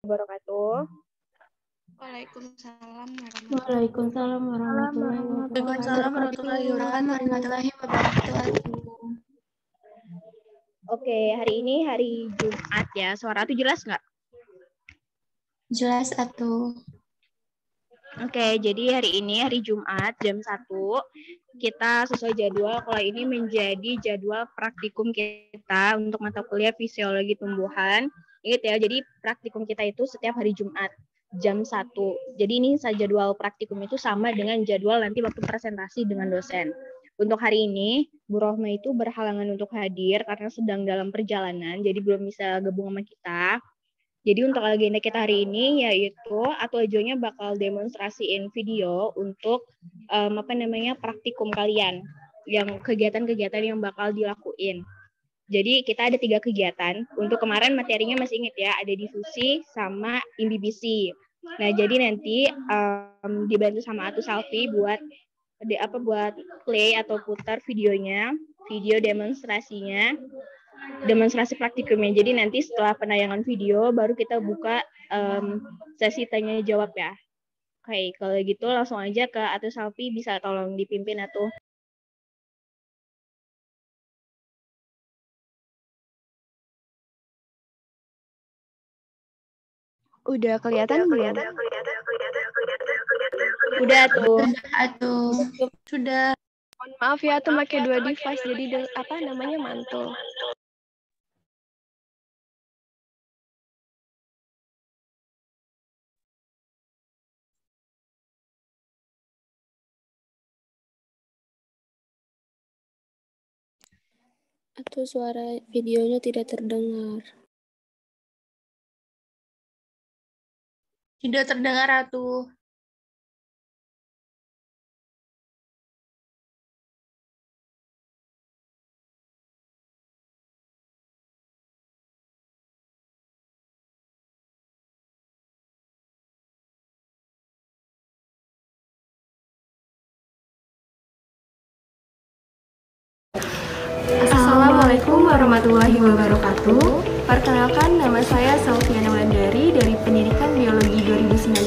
Wabarakatuh. Waalaikumsalam warahmatullahi wabarakatuh. Oke, hari ini hari Jumat ya. Suara tuh jelas nggak? Jelas atuh. Oke, jadi hari ini hari Jumat jam 1 kita sesuai jadwal. Kalau ini menjadi jadwal praktikum kita untuk mata kuliah fisiologi tumbuhan. Ingat ya, jadi praktikum kita itu setiap hari Jumat jam 1. Jadi ini jadwal praktikum itu sama dengan jadwal nanti waktu presentasi dengan dosen. Untuk hari ini, Bu Rohma itu berhalangan untuk hadir karena sedang dalam perjalanan, jadi belum bisa gabung sama kita. Jadi untuk agenda kita hari ini yaitu atau ajonya bakal demonstrasiin video untuk praktikum kalian, yang kegiatan-kegiatan yang bakal dilakuin. Jadi kita ada 3 kegiatan. Untuk kemarin materinya masih ingat ya, ada difusi sama imbibisi. Nah jadi nanti dibantu sama Atu Salvi buat play atau putar videonya, video demonstrasinya. Demonstrasi praktikumnya. Jadi nanti setelah penayangan video baru kita buka sesi tanya jawab ya. Oke, kalau gitu langsung aja ke Atu Salvi, bisa tolong dipimpin Atu. Udah kelihatan belum? Udah tuh. Sudah. Mohon maaf ya, Atu pakai 2 device jadi mantul. Atau suara videonya tidak terdengar. Tidak terdengar atuh. Assalamualaikum warahmatullahi wabarakatuh. Perkenalkan, nama saya Saufiana Wandari dari Pendidikan Biologi 2019.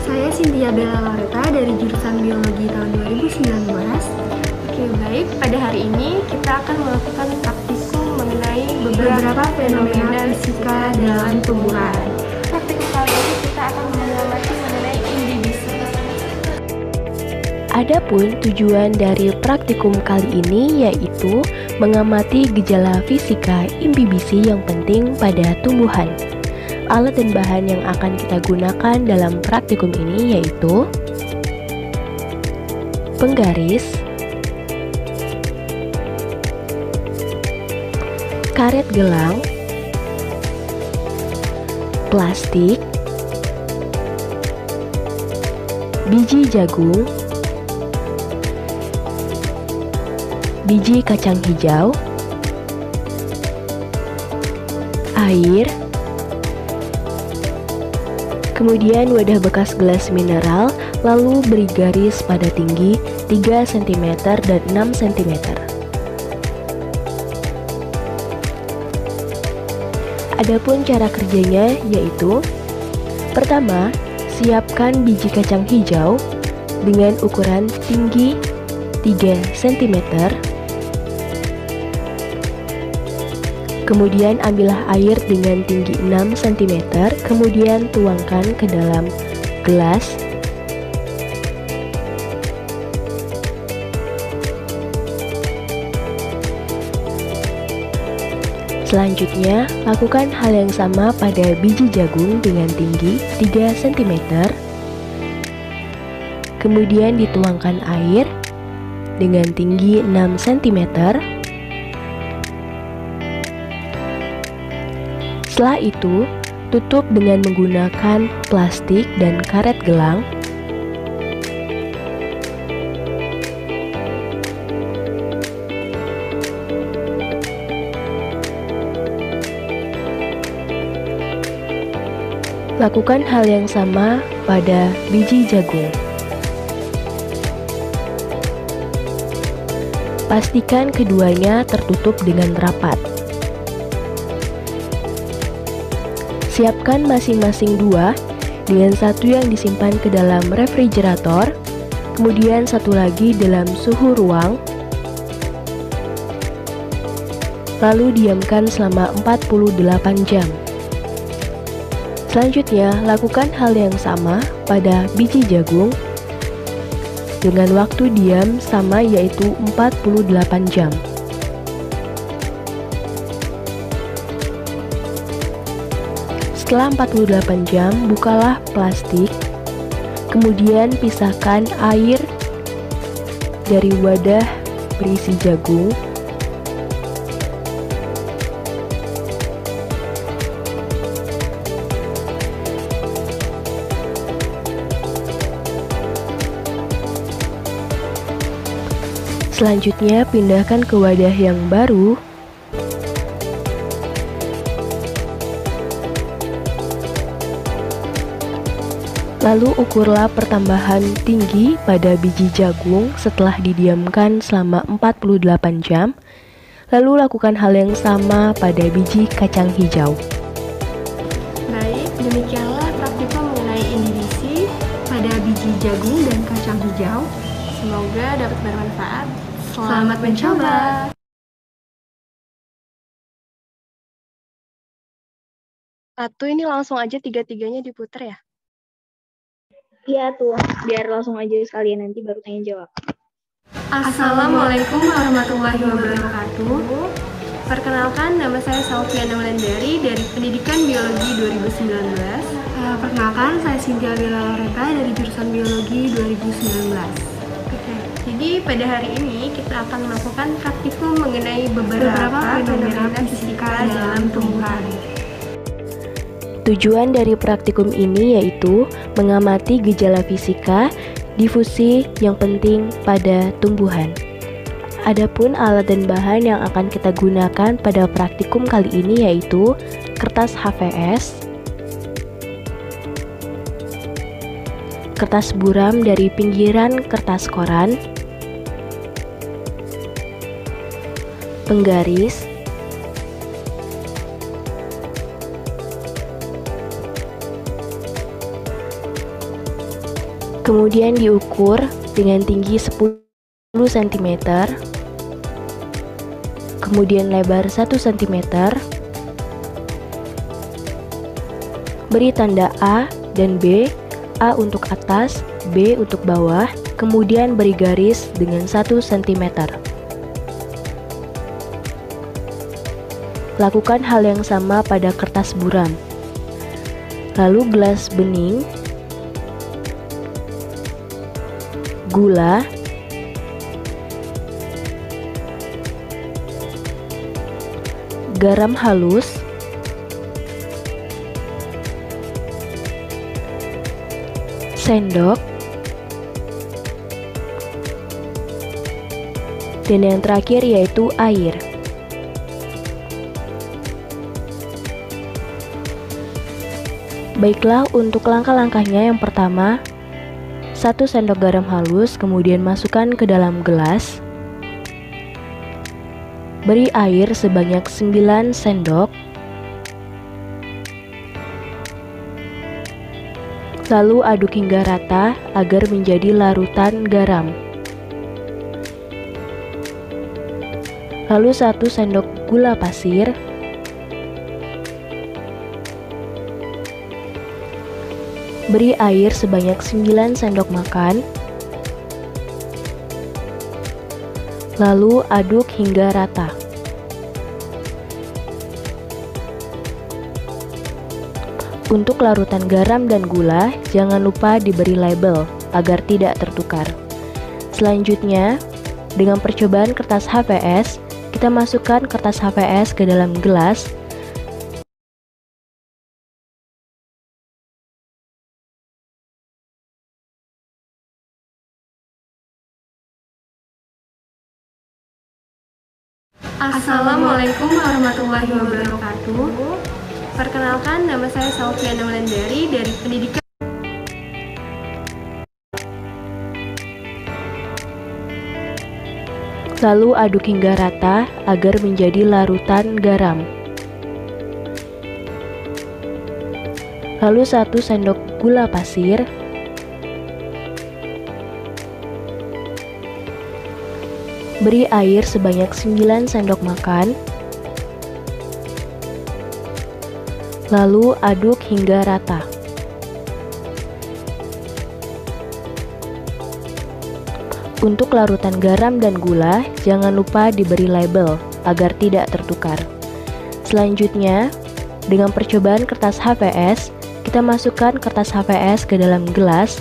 Saya Cynthia Bella Loreta dari jurusan Biologi tahun 2019. Oke, baik. Pada hari ini kita akan melakukan praktikum mengenai beberapa fenomena fisika dalam tumbuhan. Praktikum kali ini kita akan mengamati mengenai imbibisi. Adapun tujuan dari praktikum kali ini yaitu mengamati gejala fisika imbibisi yang penting pada tumbuhan. Alat dan bahan yang akan kita gunakan dalam praktikum ini yaitu penggaris, karet gelang, plastik, biji jagung, biji kacang hijau, air, kemudian wadah bekas gelas mineral, lalu beri garis pada tinggi 3 cm dan 6 cm. Adapun cara kerjanya yaitu: pertama, siapkan biji kacang hijau dengan ukuran tinggi 3 cm. Kemudian ambillah air dengan tinggi 6 cm, kemudian tuangkan ke dalam gelas. Selanjutnya, lakukan hal yang sama pada biji jagung dengan tinggi 3 cm. Kemudian dituangkan air dengan tinggi 6 cm. Setelah itu, tutup dengan menggunakan plastik dan karet gelang. Lakukan hal yang sama pada biji jagung. Pastikan keduanya tertutup dengan rapat. Siapkan masing-masing 2 dengan satu yang disimpan ke dalam refrigerator, kemudian satu lagi dalam suhu ruang. Lalu diamkan selama 48 jam. Selanjutnya, lakukan hal yang sama pada biji jagung dengan waktu diam sama, yaitu 48 jam. Setelah 48 jam, bukalah plastik, kemudian pisahkan air dari wadah berisi jagung. Selanjutnya, pindahkan ke wadah yang baru. Lalu ukurlah pertambahan tinggi pada biji jagung setelah didiamkan selama 48 jam. Lalu lakukan hal yang sama pada biji kacang hijau. Baik, demikianlah praktikum mengenai inhibisi pada biji jagung dan kacang hijau. Semoga dapat bermanfaat. Selamat mencoba! Satu ini langsung aja tiga-tiganya diputer ya? Iya tuh, biar langsung aja sekalian nanti baru tanya jawab. Assalamualaikum warahmatullahi wabarakatuh. Perkenalkan, nama saya Saufiana Wulandari dari Pendidikan Biologi 2019. Perkenalkan, saya Cynthia Bella Loreta dari jurusan Biologi 2019. Oke, jadi pada hari ini kita akan melakukan praktikum mengenai beberapa fenomena fisika dalam tumbuhan. Tujuan dari praktikum ini yaitu mengamati gejala fisika difusi yang penting pada tumbuhan. Adapun alat dan bahan yang akan kita gunakan pada praktikum kali ini yaitu kertas HVS, kertas buram dari pinggiran kertas koran, penggaris, kemudian diukur dengan tinggi 10 cm, kemudian lebar 1 cm, beri tanda A dan B, A untuk atas, B untuk bawah, kemudian beri garis dengan 1 cm. Lakukan hal yang sama pada kertas buram. Lalu gelas bening, gula, garam halus, sendok, dan yang terakhir yaitu air. Baiklah, untuk langkah-langkahnya yang pertama, 1 sendok garam halus, kemudian masukkan ke dalam gelas. Beri air sebanyak 9 sendok. Lalu aduk hingga rata agar menjadi larutan garam. Lalu 1 sendok gula pasir. Beri air sebanyak 9 sendok makan. Lalu aduk hingga rata. Untuk larutan garam dan gula, jangan lupa diberi label agar tidak tertukar. Selanjutnya, dengan percobaan kertas HVS, kita masukkan kertas HVS ke dalam gelas. Assalamualaikum warahmatullahi wabarakatuh. Perkenalkan, nama saya Saufiana Wulandari dari Pendidikan. Lalu aduk hingga rata agar menjadi larutan garam. lalu 1 sendok gula pasir, beri air sebanyak 9 sendok makan, lalu aduk hingga rata. Untuk larutan garam dan gula, jangan lupa diberi label agar tidak tertukar. Selanjutnya, dengan percobaan kertas HVS, kita masukkan kertas HVS ke dalam gelas.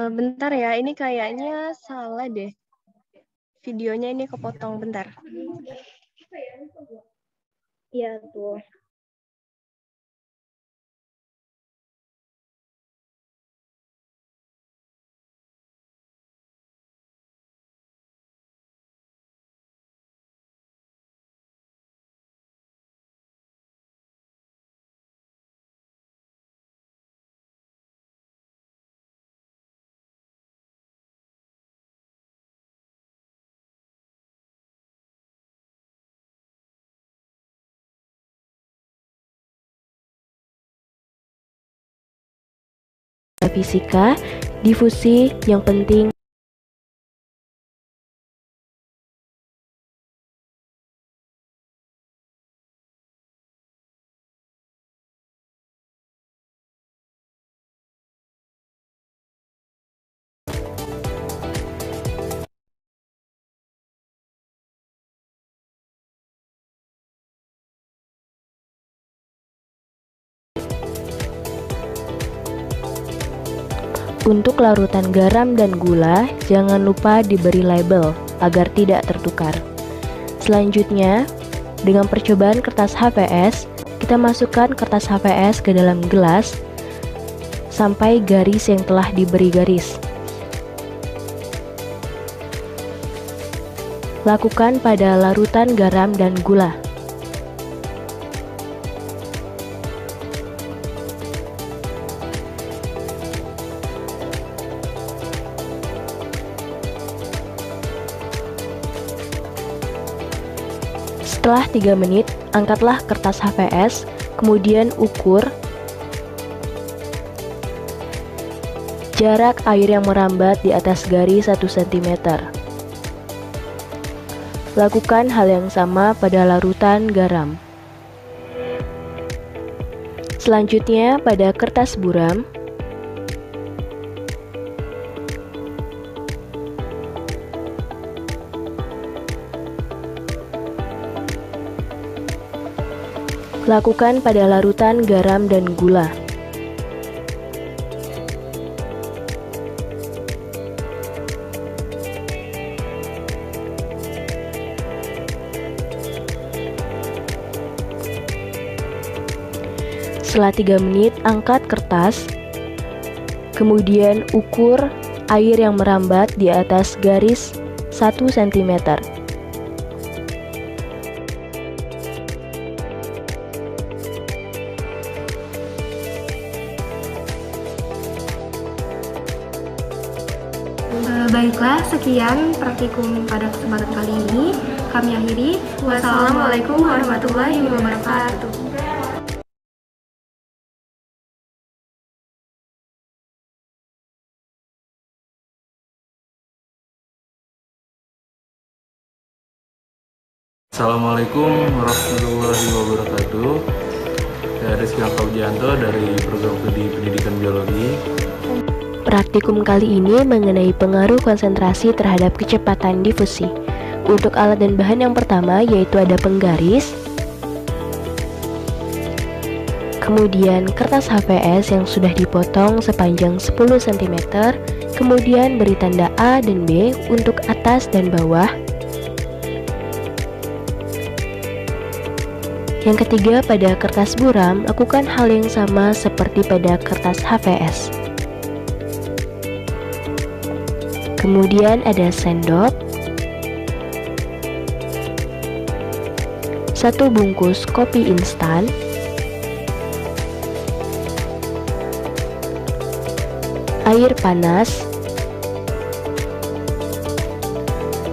Bentar ya, ini kayaknya salah deh. Videonya ini kepotong bentar. Iya tuh. Fisika, difusi yang penting. Untuk larutan garam dan gula, jangan lupa diberi label agar tidak tertukar. Selanjutnya, dengan percobaan kertas HVS, kita masukkan kertas HVS ke dalam gelas sampai garis yang telah diberi garis. Lakukan pada larutan garam dan gula. Setelah 3 menit, angkatlah kertas HVS, kemudian ukur jarak air yang merambat di atas garis 1 cm. Lakukan hal yang sama pada larutan garam. Selanjutnya, pada kertas buram, lakukan pada larutan garam dan gula. Setelah 3 menit, angkat kertas, kemudian ukur air yang merambat di atas garis 1 cm. Baiklah, sekian praktikum pada kesempatan kali ini. Kami akhiri. Wassalamualaikum warahmatullahi wabarakatuh. Assalamualaikum warahmatullahi wabarakatuh. Saya Rizky Angkaujanto dari Program Studi Pendidikan Biologi. Praktikum kali ini mengenai pengaruh konsentrasi terhadap kecepatan difusi. Untuk alat dan bahan yang pertama yaitu ada penggaris, kemudian kertas HVS yang sudah dipotong sepanjang 10 cm, kemudian beri tanda A dan B untuk atas dan bawah. Yang ketiga, pada kertas buram, lakukan hal yang sama seperti pada kertas HVS. Kemudian ada sendok, 1 bungkus kopi instan, air panas,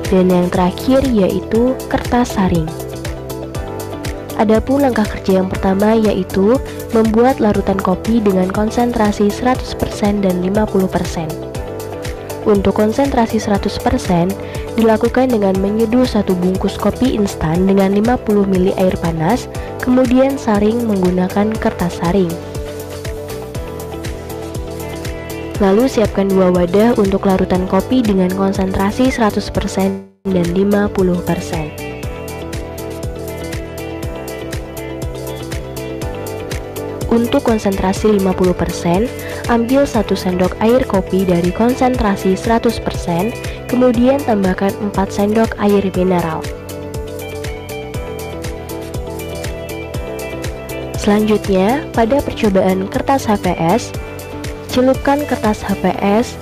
Dan yang terakhir yaitu kertas saring. Adapun langkah kerja yang pertama yaitu membuat larutan kopi dengan konsentrasi 100% dan 50%. Untuk konsentrasi 100% dilakukan dengan menyeduh satu bungkus kopi instan dengan 50 ml air panas, kemudian saring menggunakan kertas saring. Lalu siapkan 2 wadah untuk larutan kopi dengan konsentrasi 100% dan 50%. Untuk konsentrasi 50%, ambil 1 sendok air kopi dari konsentrasi 100%, kemudian tambahkan 4 sendok air mineral. Selanjutnya, pada percobaan kertas HVS, celupkan kertas HVS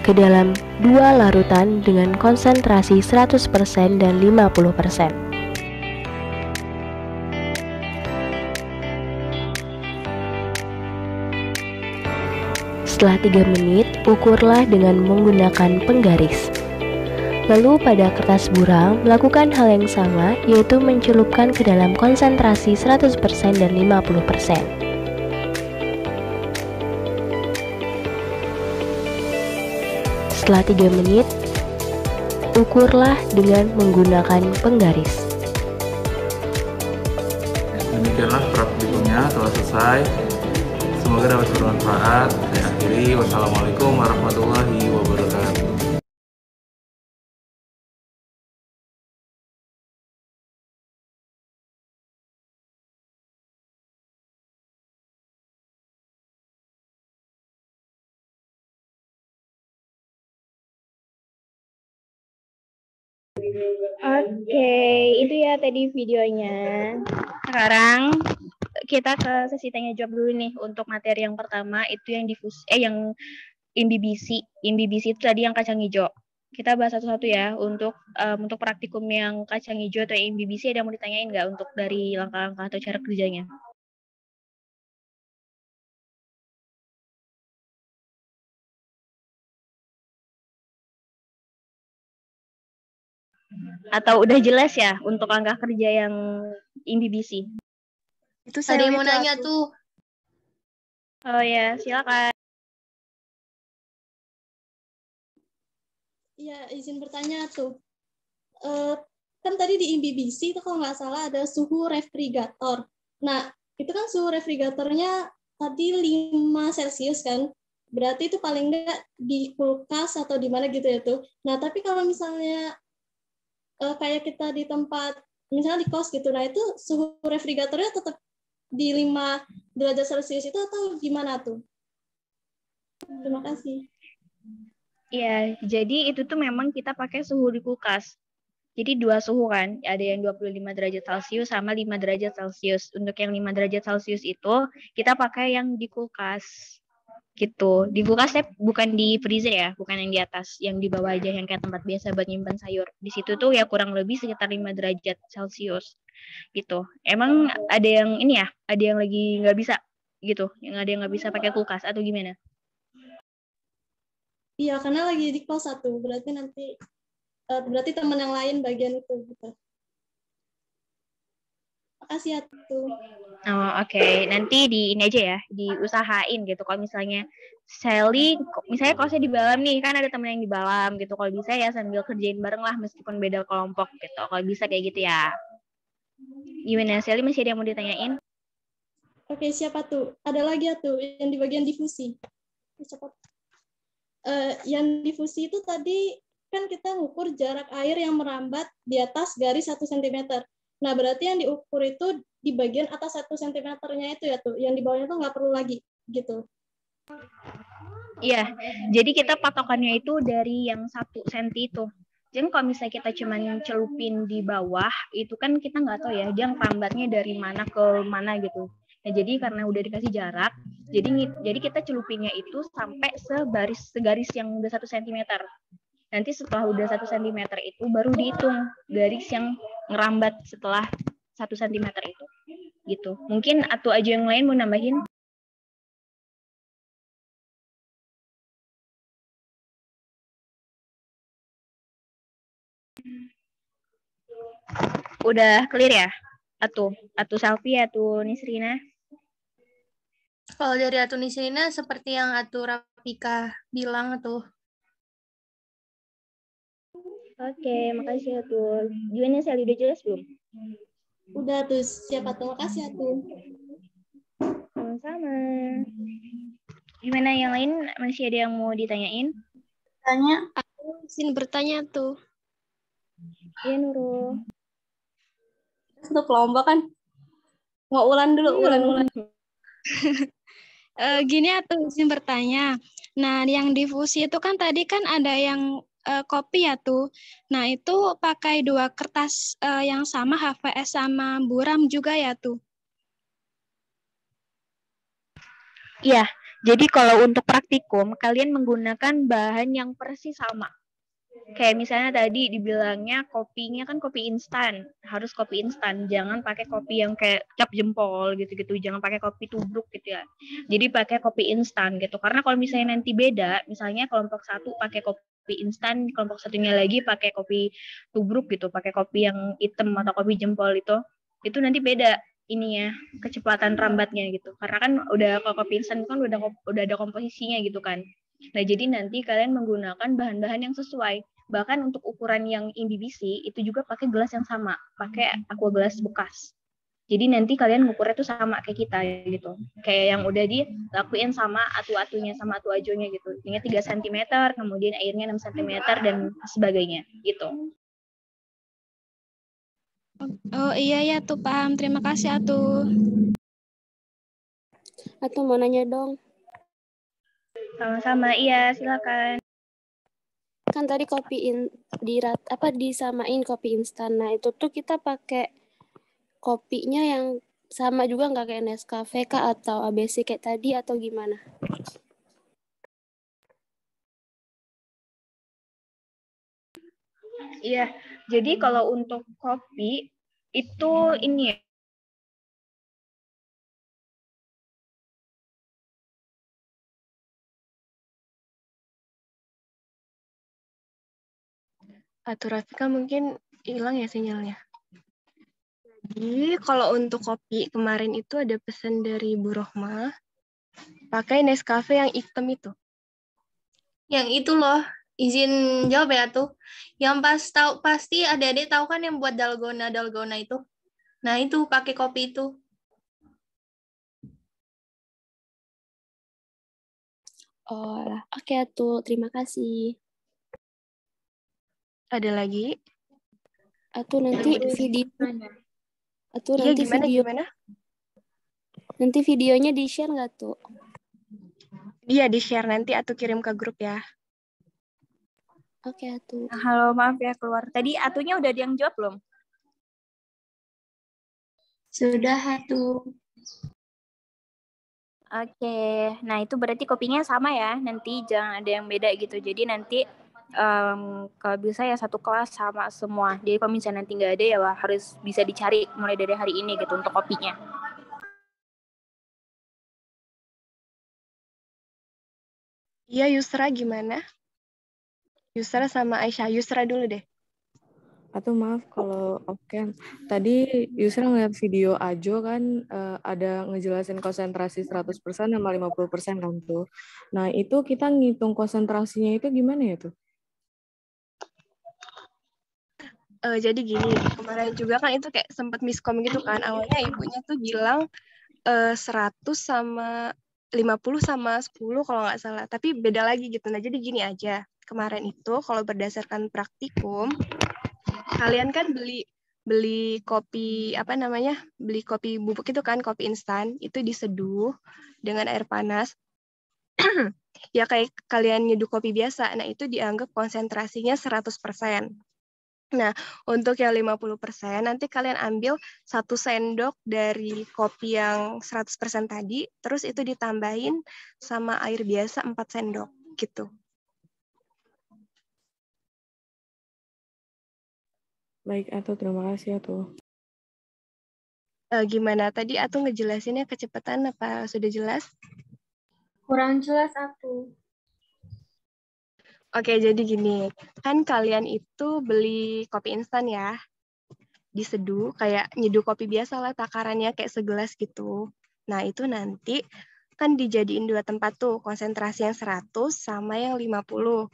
ke dalam 2 larutan dengan konsentrasi 100% dan 50%. Setelah 3 menit, ukurlah dengan menggunakan penggaris. Lalu pada kertas buram, lakukan hal yang sama, yaitu mencelupkan ke dalam konsentrasi 100% dan 50%. Setelah 3 menit, ukurlah dengan menggunakan penggaris. Demikianlah praktikumnya telah selesai. Semoga dapat bermanfaat. Saya akhiri. Wassalamualaikum warahmatullahi wabarakatuh. Oke, itu ya tadi videonya. Sekarang kita ke sesi tanya jawab dulu nih untuk materi yang pertama itu yang yang IMBBC. IMBBC itu tadi yang kacang hijau. Kita bahas satu-satu ya untuk praktikum yang kacang hijau atau IMBBC, ada yang mau ditanyain nggak untuk dari langkah-langkah atau cara kerjanya? Atau udah jelas ya untuk langkah kerja yang IMBBC? Itu saya mau nanya tuh. Oh ya, silakan. Iya, izin bertanya tuh. Kan tadi di IMBBC itu kalau nggak salah ada suhu refrigerator. Nah, itu kan suhu refrigeratornya tadi 5 Celcius kan? Berarti itu paling nggak di kulkas atau di mana gitu ya tuh. Nah, tapi kalau misalnya kayak kita di tempat, misalnya di kos gitu, nah itu suhu refrigeratornya tetap di 5 derajat Celcius itu atau gimana tuh? Terima kasih. Ya, jadi itu tuh memang kita pakai suhu di kulkas. Jadi 2 suhu kan, ada yang 25 derajat Celcius sama 5 derajat Celcius. Untuk yang 5 derajat Celcius itu kita pakai yang di kulkas. Gitu. Di kulkasnya bukan di freezer ya, bukan yang di atas, yang di bawah aja yang kayak tempat biasa buat nyimpan sayur. Di situ tuh ya kurang lebih sekitar 5 derajat Celcius. Gitu. Emang ada yang ini ya, ada yang lagi nggak bisa gitu, yang ada yang nggak bisa pakai kulkas atau gimana? Iya, karena lagi di kos 1, berarti teman yang lain bagian itu gitu. Makasih ya tuh. Oh, oke. Nanti ini aja ya, diusahain gitu. Kalau misalnya Sally, misalnya kosnya di Balam nih, kan ada temen yang di Balam gitu. Kalau bisa ya sambil kerjain bareng lah, meskipun beda kelompok gitu. Kalau bisa kayak gitu ya. Gimana, Sally, masih ada yang mau ditanyain? Oke, siapa tuh? Ada lagi ya tuh, yang di bagian difusi. Cepat. Yang difusi itu tadi kan kita ngukur jarak air yang merambat di atas garis 1 cm. Nah, berarti yang diukur itu di bagian atas 1 cm-nya itu ya tuh, yang di bawahnya tuh nggak perlu lagi gitu. Iya, jadi kita patokannya itu dari yang 1 cm itu. Jadi kalau misalnya kita cuma celupin di bawah, itu kan kita nggak tahu ya, dia ngerambatnya dari mana ke mana gitu. Nah, jadi karena udah dikasih jarak, jadi kita celupinnya itu sampai segaris yang udah 1 cm. Nanti setelah udah 1 cm itu baru dihitung garis yang ngerambat setelah 1 cm itu. Gitu. Mungkin atau aja yang lain mau nambahin? Udah clear ya? Atu Selfie, Atu Nisrina. Kalau dari Atu Nisrina seperti yang Atu Rafika bilang tuh. Oke, makasih Atu. Gimana Sally, udah jelas belum? Udah tuh, siapa tuh? Makasih tuh. Sama-sama. Gimana yang lain? Masih ada yang mau ditanyain? Tanya. Aku izin bertanya tuh. Iya Nurul. Satu kelompok kan. Mau ulan dulu, ulan. Gini tuh izin bertanya. Nah, yang difusi itu kan tadi kan ada yang kopi ya tuh. Nah, itu pakai 2 kertas yang sama HVS sama buram juga ya tuh. Iya, jadi kalau untuk praktikum, kalian menggunakan bahan yang persis sama. Kayak misalnya tadi dibilangnya kopinya kan kopi instan, harus kopi instan, jangan pakai kopi yang kayak cap jempol gitu-gitu, jangan pakai kopi tubruk gitu ya. Jadi pakai kopi instan gitu, karena kalau misalnya nanti beda, misalnya kelompok satu pakai kopi instan, kelompok satunya lagi pakai kopi tubruk gitu, pakai kopi yang hitam atau kopi jempol itu nanti beda ininya kecepatan rambatnya gitu, karena kan udah kalau kopi instan kan udah ada komposisinya gitu kan. Nah jadi nanti kalian menggunakan bahan-bahan yang sesuai. Bahkan untuk ukuran yang imbibisi itu juga pakai gelas yang sama, pakai aqua gelas bekas. Jadi nanti kalian ngukurnya tuh sama kayak kita gitu. Kayak yang udah dilakuin sama atu-atunya sama atu-ajonya gitu. Ini 3 cm, kemudian airnya 6 cm dan sebagainya gitu. Oh iya ya tuh paham. Terima kasih Atu. Atau mau nanya dong. Sama-sama, iya silakan. Kan tadi disamain kopi instan. Nah, itu tuh kita pakai kopinya yang sama juga nggak kayak Nescafe kah atau ABC kayak tadi atau gimana? Iya, jadi kalau untuk kopi itu ini ya, Atu Rafika mungkin hilang ya sinyalnya. Jadi kalau untuk kopi kemarin itu ada pesan dari Bu Rohma pakai Nescafe yang hitam itu. Yang itu loh, izin jawab ya tuh. Yang pasti adik-adik tahu kan yang buat dalgona itu. Nah, itu pakai kopi itu. Oh, oke tuh. Terima kasih. Ada lagi? Atau nanti Iya, gimana? Nanti videonya di-share nggak tuh? Iya, di-share nanti atau kirim ke grup ya. Oke, Atu. Halo, maaf ya keluar. Tadi Atunya udah ada yang jawab belum? Sudah Atu. Oke, nah itu berarti kopinya sama ya. Nanti jangan ada yang beda gitu. Jadi nanti kalau bisa ya satu kelas sama semua. Jadi kalau misalnya nanti nggak ada ya harus bisa dicari mulai dari hari ini gitu untuk kopinya. Iya, Yusra gimana? Yusra sama Aisyah. Yusra dulu deh. Atau maaf kalau oke. Tadi Yusra ngeliat video Ajo kan ada ngejelasin konsentrasi 100% sama 50% kan tuh. Nah itu kita ngitung konsentrasinya itu gimana ya tuh? Jadi gini, kemarin juga kan itu kayak sempat miskom gitu kan. Awalnya ibunya tuh bilang 100 sama 50 sama 10 kalau nggak salah. Tapi beda lagi gitu. Nah jadi gini aja. Kemarin itu kalau berdasarkan praktikum, kalian kan beli kopi beli kopi bubuk itu kan, kopi instan itu diseduh dengan air panas. Ya kayak kalian nyeduh kopi biasa. Nah itu dianggap konsentrasinya 100%. Nah, untuk yang 50% nanti kalian ambil 1 sendok dari kopi yang 100% tadi, terus itu ditambahin sama air biasa 4 sendok gitu. Baik, Atu, terima kasih Atu. Gimana tadi Atu ngejelasinnya kecepatan apa sudah jelas? Kurang jelas Atu. Oke, jadi gini, kan kalian itu beli kopi instan ya. diseduh, kayak nyeduh kopi biasa lah, takarannya kayak segelas gitu. Nah, itu nanti kan dijadiin 2 tempat tuh, konsentrasi yang 100 sama yang 50.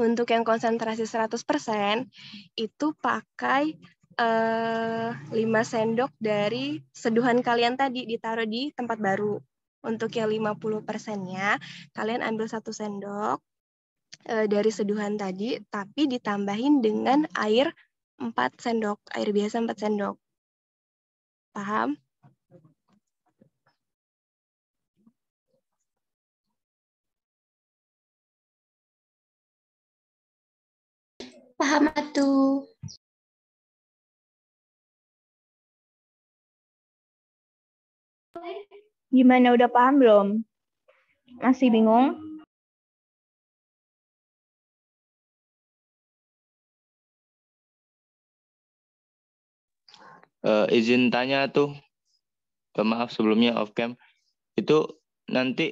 Untuk yang konsentrasi 100%, itu pakai 5 sendok dari seduhan kalian tadi, ditaruh di tempat baru. Untuk yang 50%-nya, kalian ambil 1 sendok dari seduhan tadi, tapi ditambahin dengan air 4 sendok, air biasa 4 sendok. Paham? Paham atuh. Gimana, udah paham belum? Masih bingung? Izin tanya tuh, maaf sebelumnya off cam, itu nanti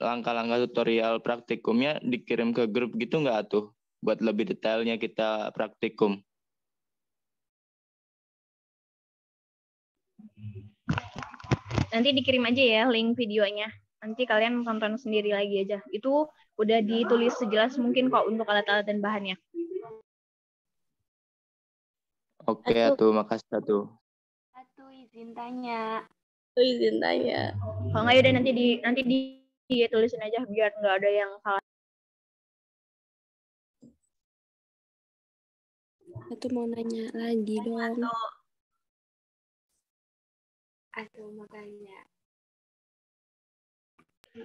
langkah-langkah tutorial praktikumnya dikirim ke grup gitu nggak tuh, buat lebih detailnya kita praktikum? Nanti dikirim aja ya link videonya. Nanti kalian tonton sendiri lagi aja. Itu udah ditulis sejelas mungkin kok untuk alat-alat dan bahannya. Oke, atuh, makasih atuh. Atuh izin tanya. Kalau nggak yaudah nanti ditulisin aja biar nggak ada yang salah. Atuh mau nanya lagi dong. Atuh mau tanya.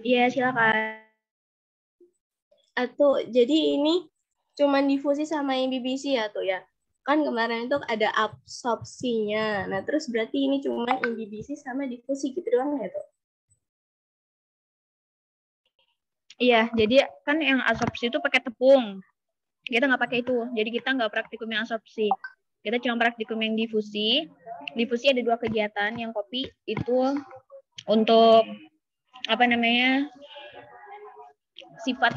Iya, silakan. Atau jadi ini cuman difusi sama yang BBC ya tuh ya. Kan kemarin itu ada absorpsinya. Nah, terus berarti ini cuma yang BBC sama difusi gitu doang ya tuh. Iya, jadi kan yang absorpsi itu pakai tepung. Kita nggak pakai itu. Jadi kita nggak praktikum yang absorpsi. Kita cuma praktikum yang difusi. Difusi ada 2 kegiatan. Yang kopi itu untuk sifat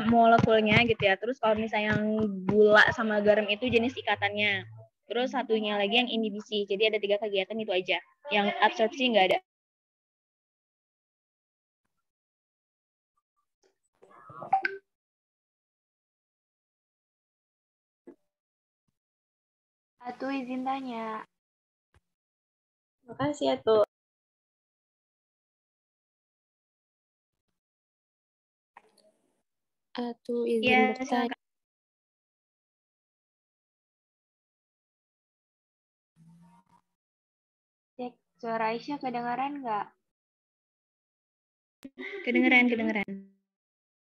molekulnya gitu ya. Terus kalau misalnya yang gula sama garam itu jenis ikatannya. Terus satunya lagi yang inhibisi. Jadi ada 3 kegiatan itu aja. Yang absorpsi nggak ada. Atuh izin tanya. Makasih ya tuh. Atuh izin Iya, bertanya. silakan. Cek suara Aisyah kedengaran nggak? Kedengeran.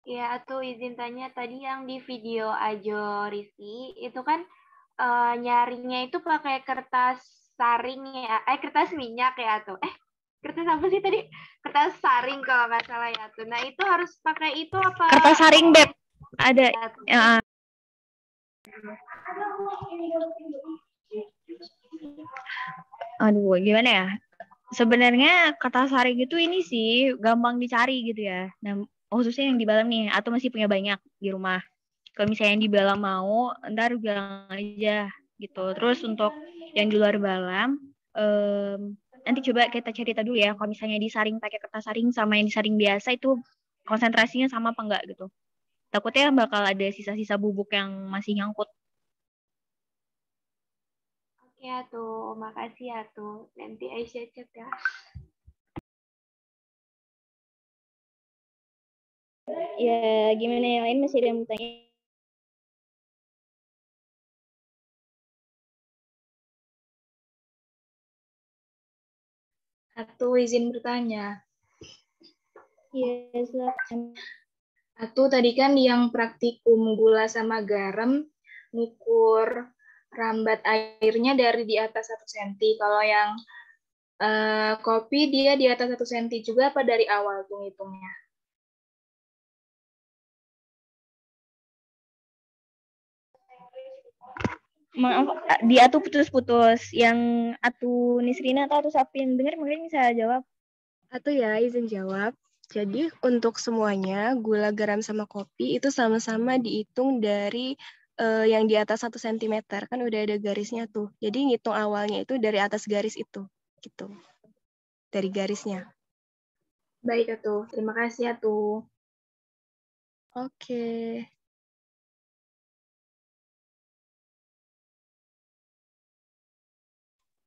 Ya, atuh izin tanya tadi yang di video Ajo Rizky itu kan nyaringnya itu pakai kertas saring ya, kertas minyak ya tuh. Kertas apa sih tadi? Kertas saring kalau nggak salah ya tuh. Nah itu harus pakai itu apa? Kertas saring, Beb. Ada. Ya. Aduh, gimana ya? Sebenarnya kertas saring itu ini sih gampang dicari gitu ya. Nah, khususnya yang di Balam nih, atau masih punya banyak di rumah. Kalau misalnya yang di Balam mau, ntar bilang aja gitu. Terus untuk yang di luar Balam, nanti coba kita cerita dulu ya. Kalau misalnya disaring pakai kertas saring sama yang disaring biasa itu konsentrasinya sama apa enggak gitu. Takutnya bakal ada sisa-sisa bubuk yang masih nyangkut. Oke ya tuh, makasih ya tuh. Nanti Aisyah chat ya. Ya, gimana yang lain masih ada yang mau tanya? Atuh izin bertanya. Iya, silakan. Atuh tadi kan yang praktikum gula sama garam ngukur rambat airnya dari di atas 1 cm. Kalau yang kopi dia di atas 1 cm juga apa dari awal tuh ngitungnya? Maaf, di Atu putus-putus. Yang Atu Nisrina atau Atu Sapin dengar mungkin bisa jawab. Atu ya, izin jawab. Jadi untuk semuanya gula, garam sama kopi itu sama-sama dihitung dari yang di atas 1 cm kan udah ada garisnya tuh. Jadi ngitung awalnya itu dari atas garis itu gitu. Dari garisnya. Baik Atuh, terima kasih Atuh. Oke.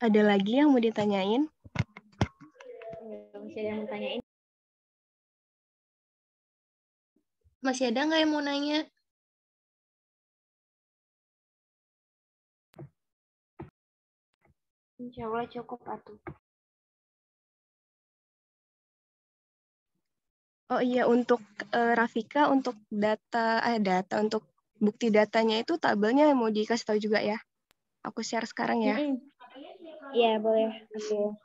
Ada lagi yang mau ditanyain? Masih ada yang mau tanyain? Masih ada nggak yang mau nanya? Insya Allah cukup Atuh. Oh iya, untuk Rafika, untuk data untuk bukti datanya itu tabelnya mau dikasih tahu juga ya. Aku share sekarang ya. Iya, boleh. Oke.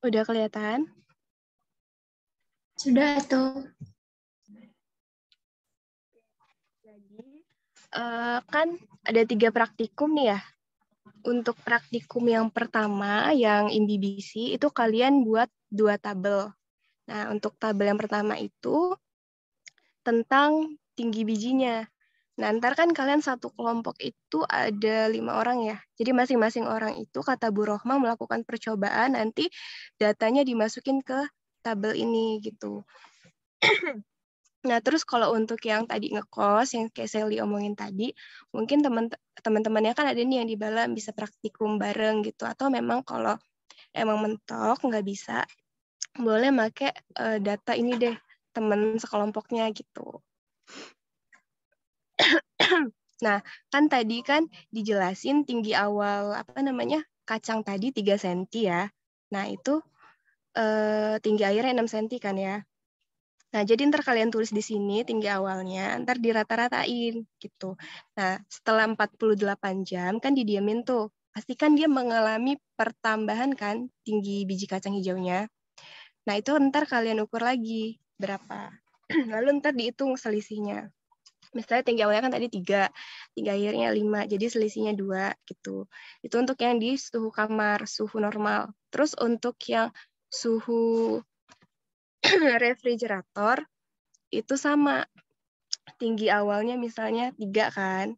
Udah kelihatan? Sudah tuh. Kan ada 3 praktikum nih ya. Untuk praktikum yang pertama, yang IMBBC, itu kalian buat 2 tabel. Nah, untuk tabel yang pertama itu tentang tinggi bijinya. Nah, ntar kan kalian satu kelompok itu ada 5 orang ya. Jadi masing-masing orang itu, kata Bu Rohma, melakukan percobaan, nanti datanya dimasukin ke tabel ini gitu. Nah, terus kalau untuk yang tadi ngekos, yang kayak Sally omongin tadi, mungkin teman-temannya kan ada nih yang di Balam bisa praktikum bareng gitu. Atau memang kalau emang mentok nggak bisa, boleh make data ini deh, teman sekelompoknya gitu. Nah, kan tadi kan dijelasin tinggi awal kacang tadi 3 cm ya. Nah, itu tinggi airnya 6 cm kan ya. Nah, jadi ntar kalian tulis di sini tinggi awalnya, ntar dirata-ratain gitu. Nah, setelah 48 jam kan didiamin tuh. Pastikan dia mengalami pertambahan kan tinggi biji kacang hijaunya. Nah, itu ntar kalian ukur lagi berapa. Lalu ntar dihitung selisihnya. Misalnya tinggi awalnya kan tadi 3, tinggi akhirnya 5, jadi selisihnya 2 gitu. Itu untuk yang di suhu kamar, suhu normal. Terus untuk yang suhu refrigerator itu sama. Tinggi awalnya misalnya 3 kan.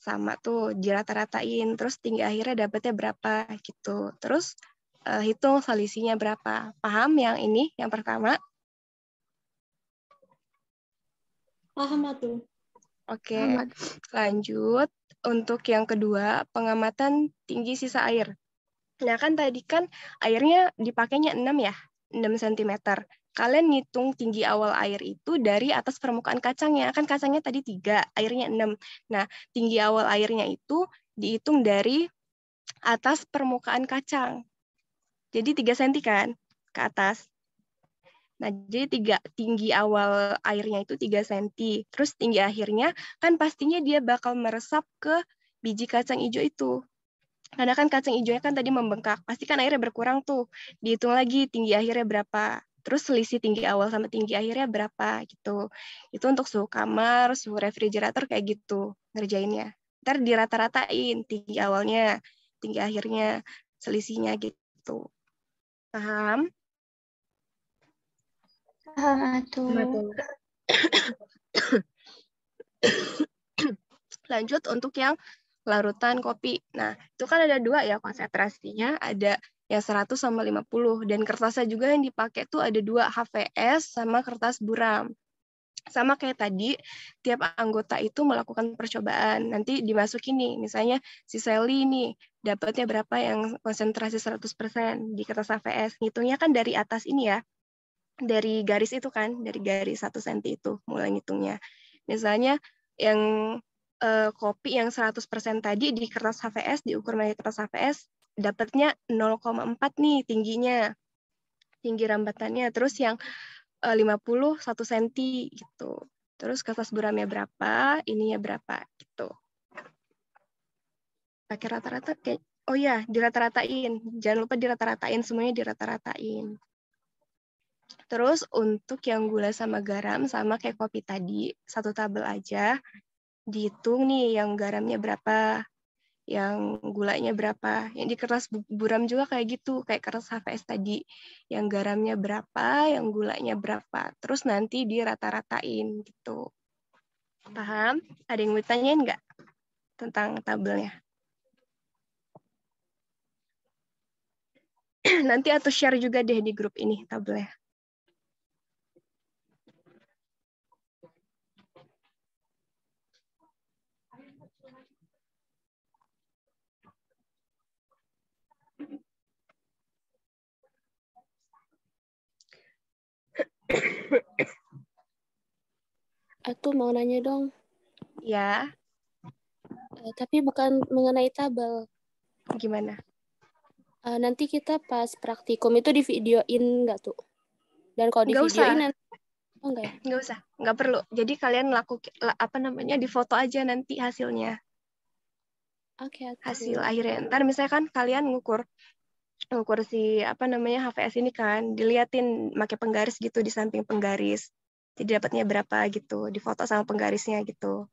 Sama tuh dirata-ratain, terus tinggi akhirnya dapatnya berapa gitu. Terus hitung selisihnya berapa. Paham yang ini, yang pertama? Paham Atuh. Oke, lanjut. Untuk yang kedua, pengamatan tinggi sisa air. Nah, kan tadi kan airnya dipakainya 6 ya, 6 cm. Kalian ngitung tinggi awal air itu dari atas permukaan kacangnya. Kan kacangnya tadi 3, airnya 6. Nah, tinggi awal airnya itu dihitung dari atas permukaan kacang. Jadi 3 cm kan ke atas. Nah, jadi tinggi awal airnya itu 3 cm. Terus tinggi akhirnya kan pastinya dia bakal meresap ke biji kacang hijau itu. Karena kan kacang hijaunya kan tadi membengkak. Pasti kan airnya berkurang tuh. Dihitung lagi tinggi akhirnya berapa. Terus selisih tinggi awal sama tinggi akhirnya berapa gitu. Itu untuk suhu kamar, suhu refrigerator kayak gitu ngerjainnya. Ntar dirata-ratain tinggi awalnya, tinggi akhirnya, selisihnya gitu. Paham? Lanjut untuk yang larutan kopi. Nah, itu kan ada 2 ya konsentrasinya, ada yang 100 sama 50. Dan kertasnya juga yang dipakai tuh ada 2, HVS sama kertas buram. Sama kayak tadi, tiap anggota itu melakukan percobaan. Nanti dimasukin nih, misalnya si Sally nih, dapatnya berapa yang konsentrasi 100% di kertas HVS. Ngitungnya kan dari atas ini ya, dari garis itu kan, dari garis 1 cm itu mulai ngitungnya. Misalnya yang kopi yang 100% tadi di kertas HVS, diukur dari kertas HVS, dapatnya 0,4 nih tingginya, tinggi rambatannya. Terus yang 50 1 cm gitu. Terus kertas buramnya berapa, ininya berapa gitu. Pakai rata-rata kayak, oh ya, dirata-ratain. Jangan lupa dirata-ratain, semuanya dirata-ratain. Terus untuk yang gula sama garam, sama kayak kopi tadi, 1 tabel aja. Dihitung nih yang garamnya berapa. yang gulanya berapa. Yang di kertas buram juga kayak gitu, kayak kertas HVS tadi. Yang garamnya berapa, yang gulanya berapa. Terus nanti dirata-ratain gitu. Paham? Ada yang mau ditanyain nggak tentang tabelnya? Nanti atau share juga deh di grup ini tabelnya. Aku mau nanya dong. Ya. Tapi bukan mengenai tabel. Gimana? Nanti kita pas praktikum itu di videoin nggak tuh? Dan kalau di Nggak videoin usah. nanti enggak ya? Nggak usah, nggak perlu. Jadi kalian di foto aja nanti hasilnya. Oke. Hasil akhirnya. Ntar misalnya kan kalian ngukur si HVS ini kan, diliatin pakai penggaris gitu di samping penggaris. Jadi dapatnya berapa gitu, difoto sama penggarisnya gitu.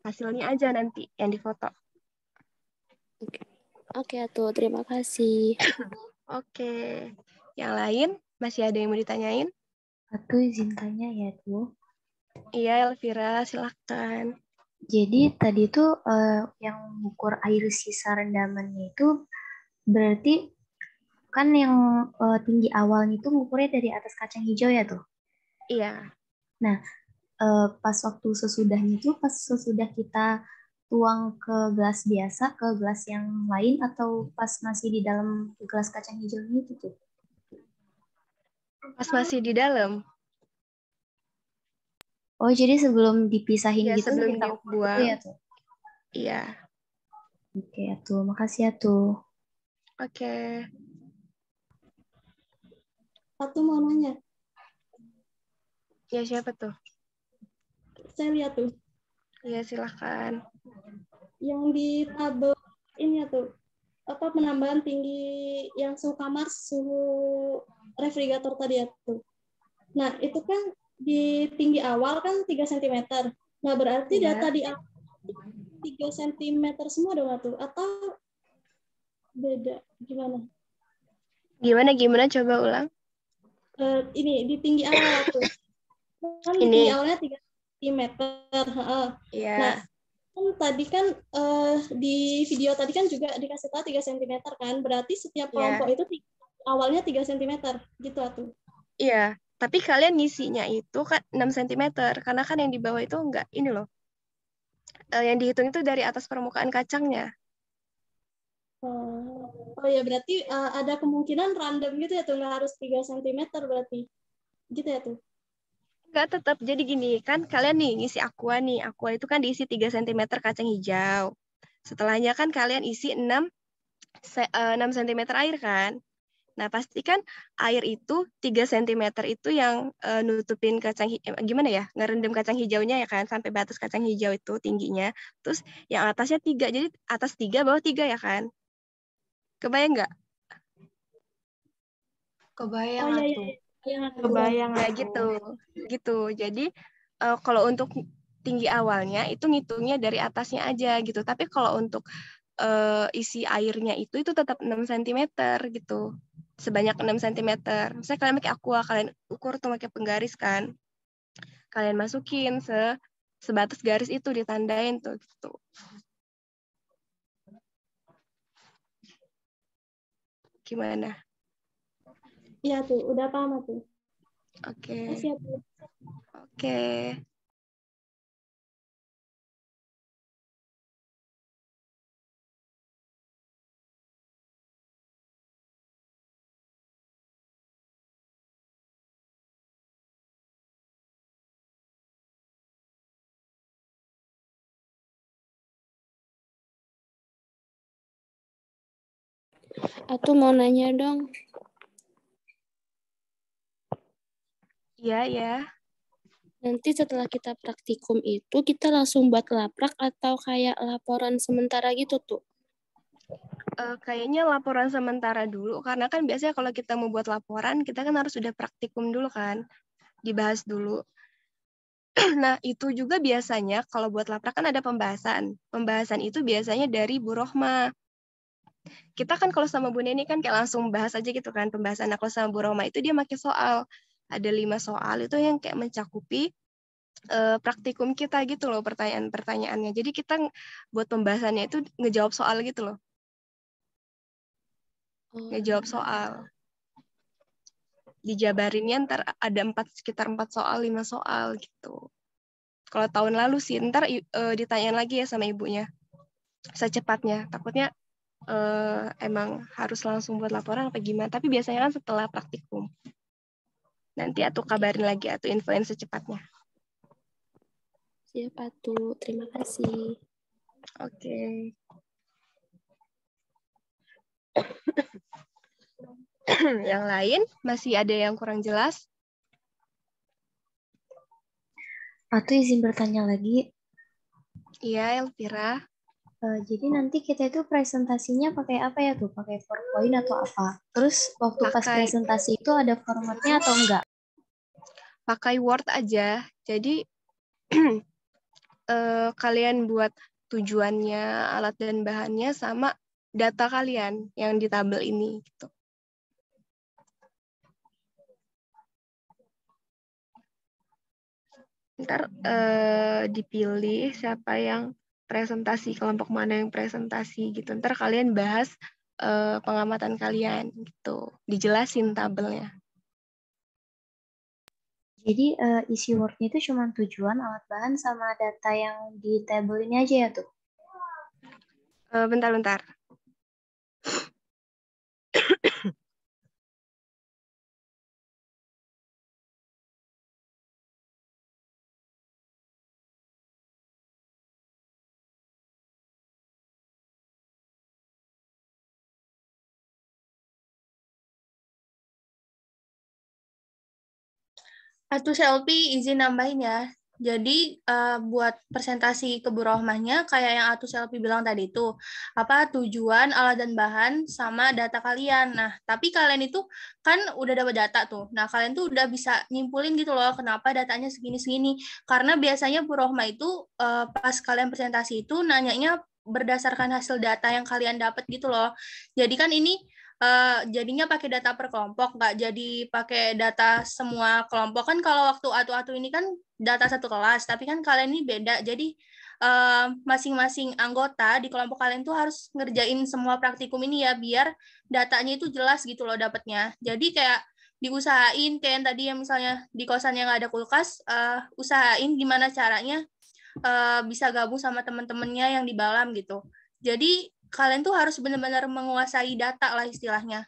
Hasilnya aja nanti yang difoto. Oke, tuh terima kasih. Oke. Yang lain masih ada yang mau ditanyain? Aku izin tanya ya tuh. Iya, Elvira, silakan. Jadi tadi tuh yang mengukur air sisa rendamannya itu berarti kan yang tinggi awalnya itu mengukurnya dari atas kacang hijau ya tuh? Iya. Nah, pas waktu sesudahnya itu pas sesudah kita tuang ke gelas biasa, ke gelas yang lain atau pas masih di dalam gelas kacang hijau itu tuh? Pas masih di dalam. Oh, jadi sebelum dipisahin Ya, gitu sebelum kita ukur dibuang. dulu ya tuh? Iya. Oke, ya tuh. Makasih ya tuh. Oke. Satu mau nanya. Ya, siapa tuh? Saya lihat tuh. Iya, silakan. Yang di tabel ini ya tuh, apa penambahan tinggi yang suhu kamar, suhu refrigerator tadi ya tuh. Nah, itu kan di tinggi awal kan 3 cm. Nah, berarti data di awal 3 cm semua dong tuh, atau beda gimana? Gimana coba ulang? Ini di tinggi awal tuh. Kan di tinggi awalnya 3 cm. Iya. Nah, kan tadi kan di video tadi kan juga dikasih tahu 3 cm kan. Berarti setiap kelompok itu awalnya 3 cm gitu tuh. Iya, tapi kalian ngisinya itu kan 6 cm karena kan yang di bawah itu enggak ini loh. Yang dihitung itu dari atas permukaan kacangnya. Oh ya, berarti ada kemungkinan random gitu ya tuh, nggak harus 3 cm berarti. Gitu ya tuh. Enggak, tetap. Jadi gini, kan kalian nih ngisi aqua nih. Aqua itu kan diisi 3 cm kacang hijau. Setelahnya kan kalian isi 6 cm air kan. Nah, pastikan air itu 3 cm itu yang nutupin gimana ya? Ngerendam kacang hijaunya ya kan, sampai batas kacang hijau itu tingginya. Terus yang atasnya 3. Jadi atas 3, bawah 3 ya kan? Kebayang nggak? Kebayang tuh. Kebayang ya gitu. Jadi kalau untuk tinggi awalnya itu ngitungnya dari atasnya aja gitu. Tapi kalau untuk isi airnya itu tetap 6 cm gitu. Sebanyak 6 cm. Misalnya kalian pakai aqua, kalian ukur tuh pakai penggaris kan. Kalian masukin sebatas garis itu ditandain tuh gitu. Gimana? Iya tuh, udah paham tuh. Oke. Siap. Oke. Aku mau nanya dong. Iya. Nanti setelah kita praktikum itu, kita langsung buat laprak atau kayak laporan sementara gitu tuh? Kayaknya laporan sementara dulu, karena kan biasanya kalau kita mau buat laporan, kita kan harus sudah praktikum dulu kan, dibahas dulu. Nah, itu juga biasanya kalau buat laprak kan ada pembahasan. Pembahasan itu biasanya dari Bu Rohma. Kita kan kalau sama Bu Neni kan kayak langsung bahas aja gitu kan pembahasan. Nah, kalau sama Bu Rohma itu dia pakai soal. Ada 5 soal itu yang kayak mencakupi praktikum kita gitu loh, pertanyaan-pertanyaannya. Jadi kita buat pembahasannya itu ngejawab soal gitu loh. Ngejawab soal. Dijabarinnya ntar ada sekitar 4 soal, 5 soal gitu. Kalau tahun lalu sih, ntar ditanyain lagi ya sama ibunya. Secepatnya. Takutnya emang harus langsung buat laporan apa gimana. Tapi biasanya kan setelah praktikum. Nanti aku kabarin lagi atau infoin secepatnya. Siap, Atu. Terima kasih. Oke. Yang lain masih ada yang kurang jelas? Atau izin bertanya lagi. Iya, Elvira. Jadi nanti kita itu presentasinya pakai apa ya tuh? Pakai PowerPoint atau apa? Terus waktu pas presentasi itu ada formatnya atau enggak? Pakai Word aja. Jadi kalian buat tujuannya, alat dan bahannya sama data kalian yang di tabel ini gitu. Ntar dipilih siapa yang presentasi, kelompok mana yang presentasi gitu. Ntar kalian bahas pengamatan kalian gitu. Dijelasin tabelnya. Jadi isi Word-nya itu cuma tujuan, alat bahan, sama data yang di tabel ini aja ya tuh? Bentar-bentar. Atuh Selfie izin nambahin ya. Jadi buat presentasi ke Bu Rohmahnya kayak yang Atuh Selfie bilang tadi itu apa tujuan, alat dan bahan sama data kalian. Nah, tapi kalian itu kan udah dapat data tuh. Nah, kalian tuh udah bisa nyimpulin gitu loh kenapa datanya segini-segini. Karena biasanya Bu Rohmah itu pas kalian presentasi itu nanyanya berdasarkan hasil data yang kalian dapat gitu loh. Jadi kan ini jadinya pakai data per kelompok, nggak jadi pakai data semua kelompok. Kan kalau waktu atu-atu ini kan data satu kelas, tapi kan kalian ini beda. Jadi masing-masing anggota di kelompok kalian tuh harus ngerjain semua praktikum ini ya, biar datanya itu jelas gitu loh dapatnya. Jadi kayak diusahain kayak yang tadi yang misalnya di kosan yang nggak ada kulkas, usahain gimana caranya bisa gabung sama teman-temannya yang di Balam gitu. Jadi kalian tuh harus benar-benar menguasai data lah istilahnya.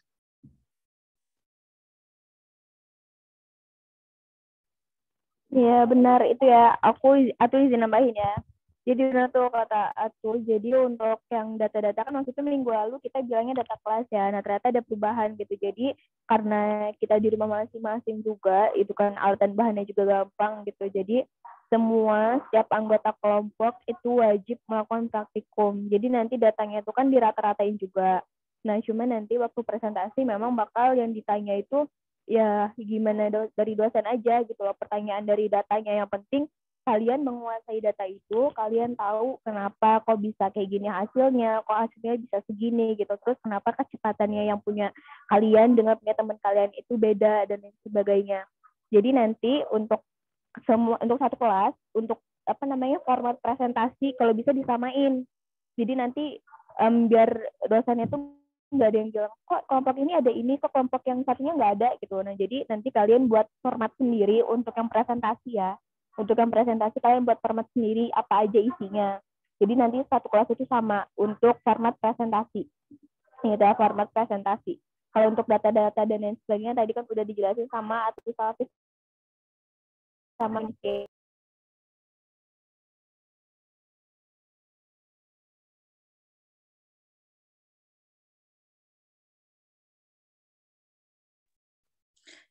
Iya benar itu ya. Aku izin nambahin ya. Jadi benar tuh kata Atul. Jadi untuk yang data-data kan maksudnya minggu lalu kita bilangnya data kelas ya. Nah ternyata ada perubahan gitu. Jadi karena kita di rumah masing-masing juga, itu kan alat dan bahannya juga gampang gitu. Jadi setiap anggota kelompok itu wajib melakukan praktikum. Jadi nanti datanya itu kan dirata-ratain juga. Nah cuma nanti waktu presentasi memang bakal yang ditanya itu ya gimana dari dosen aja gitu loh, pertanyaan dari datanya. Yang penting kalian menguasai data itu, kalian tahu kenapa kok bisa kayak gini hasilnya, kok hasilnya bisa segini gitu, terus kenapa kecepatannya yang punya kalian dengan punya teman kalian itu beda dan lain sebagainya. Jadi nanti untuk satu kelas, untuk format presentasi kalau bisa disamain. Jadi nanti biar dosennya tuh nggak ada yang bilang kok kelompok ini ada ini, kok kelompok yang satunya nggak ada gitu. Nah jadi nanti kalian buat format sendiri untuk yang presentasi ya. Untuk yang presentasi kalian buat format sendiri apa aja isinya. Jadi nanti satu kelas itu sama untuk format presentasi. Ini adalah format presentasi. Kalau untuk data-data dan lain sebagainya tadi kan udah dijelasin sama atau sama Nike.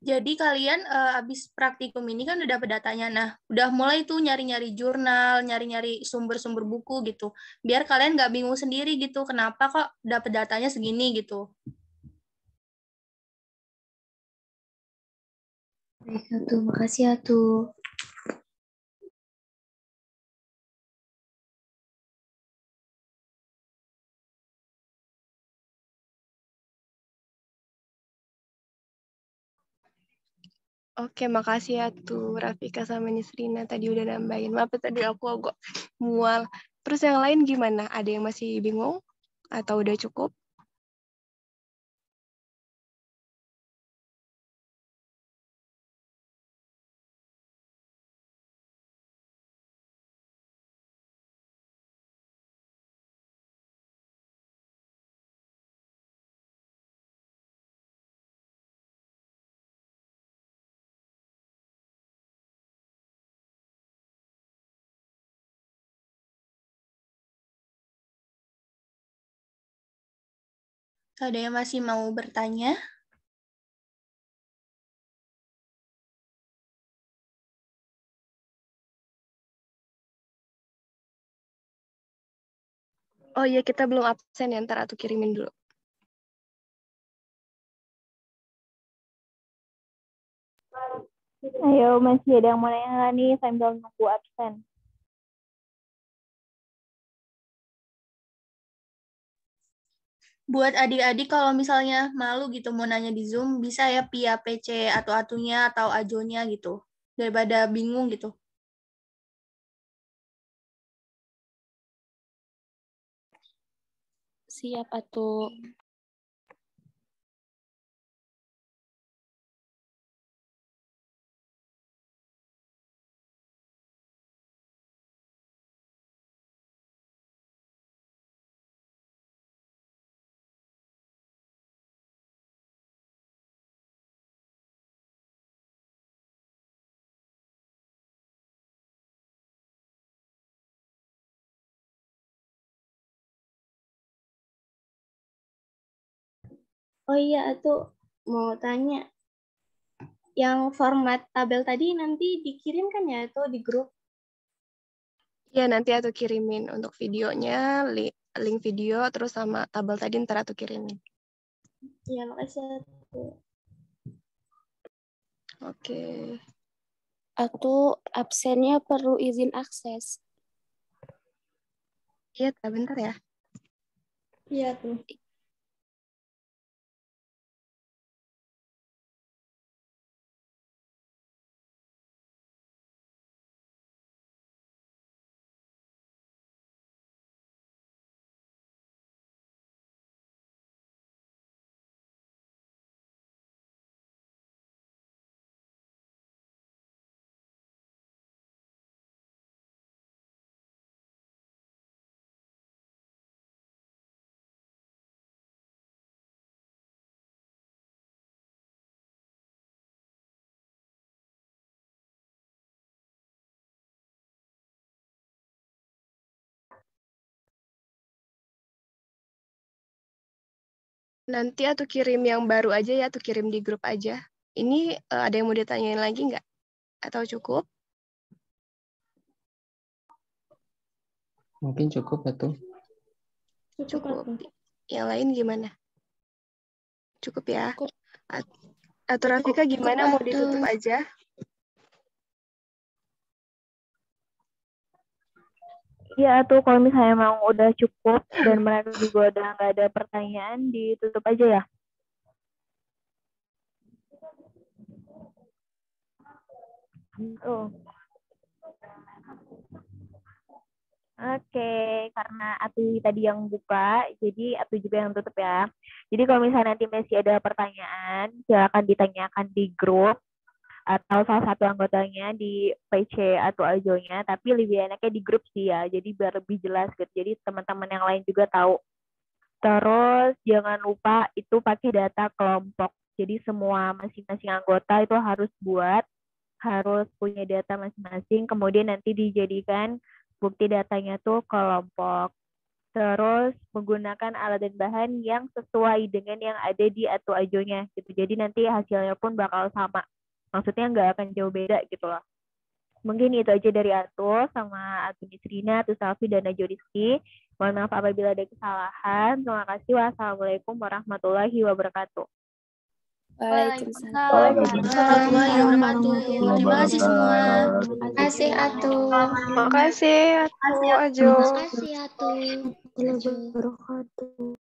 Jadi kalian abis praktikum ini kan udah dapat datanya. Nah, udah mulai tuh nyari-nyari jurnal, nyari-nyari sumber-sumber buku gitu. Biar kalian nggak bingung sendiri gitu, kenapa kok dapat datanya segini gitu. Baik, Atu. Makasih, Atu. Oke, makasih ya tuh Rafika sama Nisrina tadi udah nambahin. Maaf ya, tadi aku agak mual. Terus yang lain gimana? Ada yang masih bingung? Atau udah cukup? Ada yang masih mau bertanya? Oh iya, kita belum absen ya, ntar aku kirimin dulu. Ayo, masih ada yang mau nanya nggak nih sambil nunggu absen? Buat adik-adik kalau misalnya malu gitu mau nanya di Zoom, bisa ya via PC atau atunya atau ajonya gitu. Daripada bingung gitu. Siap atuh. Oh iya, tuh mau tanya. Yang format tabel tadi nanti dikirimkan ya itu di grup? Iya, nanti aku kirimin untuk videonya, link video, terus sama tabel tadi ntar aku kirimin. Iya, makasih Atuh. Oke. Atau absennya perlu izin akses. Iya, bentar ya. Iya tuh. Nanti aku kirim yang baru aja ya, aku kirim di grup aja. Ini ada yang mau ditanyain lagi nggak? Atau cukup? Mungkin cukup atau? Cukup. Yang lain gimana? Cukup ya? Atau Rafika gimana, mau ditutup aja? Iya tuh kalau misalnya emang udah cukup dan mereka juga udah nggak ada pertanyaan, ditutup aja ya. Oke, karena Atu tadi yang buka, jadi Atu juga yang tutup ya. Jadi kalau misalnya nanti masih ada pertanyaan, silakan ditanyakan di grup atau salah satu anggotanya di PC atau Ajonya, tapi lebih enaknya di grup sih ya, jadi biar lebih jelas gitu. Jadi teman-teman yang lain juga tahu. Terus jangan lupa itu pakai data kelompok. Jadi semua masing-masing anggota itu harus punya data masing-masing, kemudian nanti dijadikan bukti datanya tuh kelompok. Terus menggunakan alat dan bahan yang sesuai dengan yang ada di Atu Ajonya gitu. Jadi nanti hasilnya pun bakal sama. Maksudnya nggak akan jauh beda gitu loh. Mungkin itu aja dari Atu sama Atu Nisrina, Atu Salvi, dan Ajo Rizky. Mohon maaf apabila ada kesalahan. Terima kasih. Wassalamualaikum warahmatullahi wabarakatuh. Waalaikumsalam warahmatullahi wabarakatuh. Terima kasih semua. Terima kasih Atu. Makasih Atu, Ajo. Terima kasih Atu.